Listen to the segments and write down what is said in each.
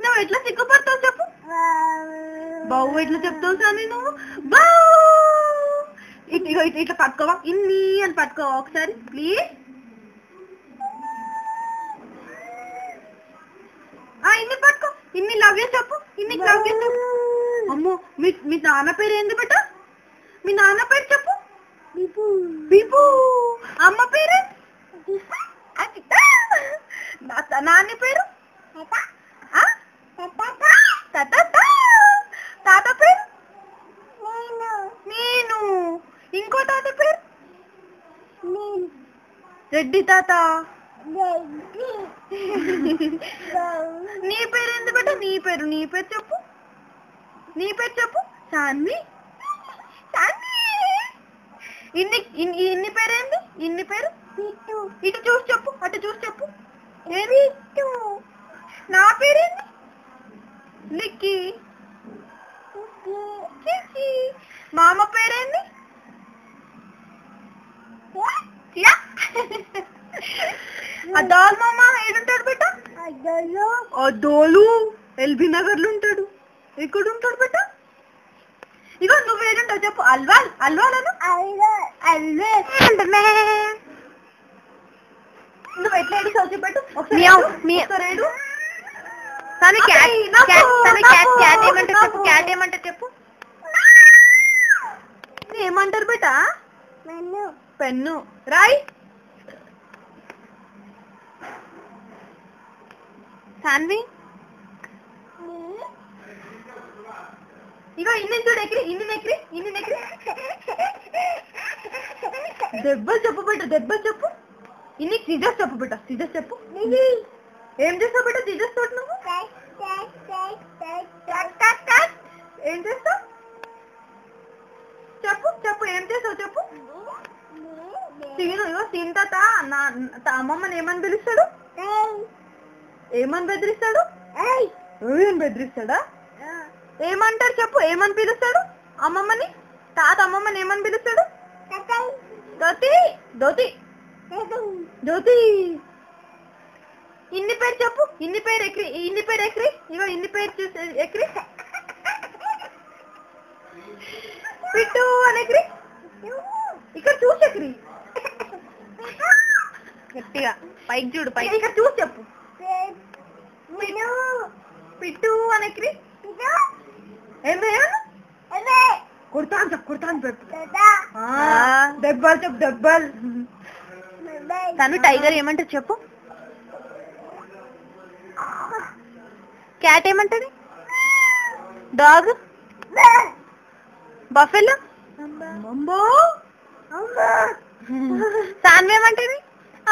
నువ్వు ఎట్లా సిగ్గుపడతావు చెప్పు. బావు ఎట్లా చెప్తావు సాని నువ్వు? బావు ఇట్లా ఇట్లా పట్టుకోవా, ఇన్ని అని పట్టుకోవా ఒకసారి ప్లీజ్. ఇన్ని పట్టుకో, ఇన్ని లవ్య చెప్పు, ఇన్ని లవ్య చెప్పు. అమ్మో మీ నాన్న పేరు ఏంది బెట? మీ నాన్న పేరు చెప్పు. బిపు. అమ్మ పేరు? నాన్న పేరు? తాత పేరు? నేను. ఇంకో తాత పేరు? రెడ్డి తాత. నీ పేరు ఏంది బెట? నీ పేరు చెప్పు. నీ పేరు చెప్పు. సాన్వి. ఇన్ని పేరేంది? ఇన్ని పేరు? ఇటు చూసి చెప్పు, అటు చూసి చెప్పు. నా పేరేంది? లిక్కి. మా అమ్మ పేరేంది? అదాల్ మామ ఏడుంటాడు బెట? అదోలు ఎల్బీ నగర్ లో ఉంటాడు. ఎక్కడ ఉంటాడు బెట? ఇగో నువ్వు ఏడుంటావు చెప్పు. అల్వాల్. అల్వాలను నువ్వు ఎట్లా ఏడు చదువు పెట్టు ఒకసారి. చెప్పు. ఏమంటారు బేట? పెన్ను. రాయ్. సాన్వి ఇగో ఇన్ని చూడు. ఇన్ని దెబ్బలు చెప్పు బేట, దెబ్బలు చెప్పు. ఇన్ని సిజర్స్ చెప్పు బేట, సిజర్స్ చెప్పు. ఏం చేస్తావు బేట సిజర్స్ తోటి నువ్వు? ఏం చేస్తావు చెప్పు. ఏం చేస్తావు చెప్పు. సీను. ఇగో సీన్ తాత అమ్మమ్మని ఏమని పిలుస్తాడు? ఏమని బెదిరిస్తాడు? ఏం బెదిరిస్తాడా? ఏమంటారు చెప్పు. ఏమని పిలుస్తాడు అమ్మమ్మని? తాత అమ్మమ్మని ఏమని పిలుస్తాడు? దోతి. ఇన్ని పేరు చెప్పు. ఇన్ని పేరు ఎక్రి. ఇగో ఇన్ని పేరు చూసి ఎక్రి. పిట్టు అని ఎక్రి. ఇక్కడ చూసి ఎక్రి. గట్టిగా పైకి చూడు. పైకి ఇక్కడ చూసి చెప్పు. పిట్టు అని ఎక్రి. కుడతాను చెప్పు. దెబ్బలు చెప్పు. దెబ్బలు. తను టైగర్ ఏమంటారు చెప్పు. క్యాట్ ఏమంటది? డాగ్. బఫెలో. సాన్వి ఏమంటది?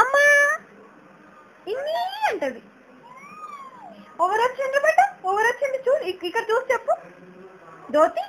అమ్మా ఇన్ని అంటది. ఓవర్ వచ్చిండ్రు బెట. ఓవర్ వచ్చింది చూడు. ఇక్కడ చూసి చెప్పు. దోతి.